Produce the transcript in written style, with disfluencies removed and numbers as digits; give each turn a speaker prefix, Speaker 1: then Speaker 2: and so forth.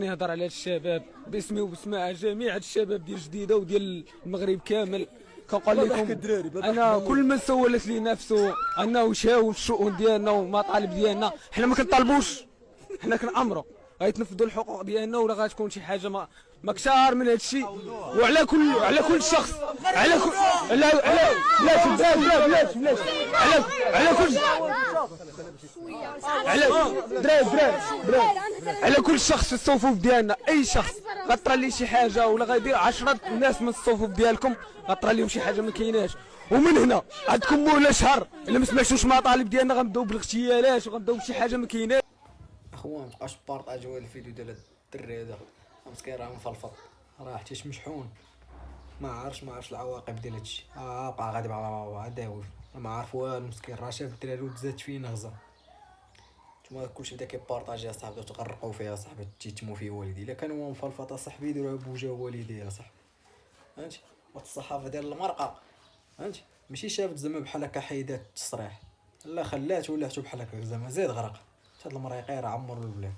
Speaker 1: نهضر على الشباب باسمي وباسم جميع الشباب ديال جديده وديال المغرب كامل. كنقول لكم انا كل من سولت لي نفسه انه يشاوف الشؤون ديالنا والمطالب ديالنا، حنا ما كنطالبوش، حنا كنامروا غيتنفذوا الحقوق ديالنا، ولا غتكون شي حاجه ما كثار من هذا الشيء. وعلى كل شخص، على كل لا بلاش على كل على كل شخص في الصفوف ديالنا. اي شخص غطرى لي شي حاجه ولا غيدير 10 ناس من الصفوف ديالكم غطرى لهم شي حاجه ما كايناش، ومن هنا عندكم مولا شهر الا ما سمعتوش المطالب ديالنا غنبداو بالاغتيالات وغنبداو بشي حاجه ما كايناش.
Speaker 2: اخوان مابقاش بارطاجيو الفيديو ديال الدري هذا، مسكين راه مفلفط، راه حتى مشحون، ما عارفش العواقب ديال هادشي. بقى غادي مع داوي ما عارف والو، مسكين راه شاف الدراري وتزاد فينا غزا. نتوما كلشي بدا كيبارطاجي اصاحبي وتغرقوا فيها اصاحبي، تيتموا فيه والدي. الا كان هو مفلفط اصاحبي يديروها بوجه والديه اصاحبي، فهمتي؟ والصحافه ديال المرقه، فهمتي؟ ماشي شافت زعما بحال هكا حيدات التصريح، لا خلات ولاتو بحال هكا زعما زيد غرق. هاد المريقين راه عمروا البلاد.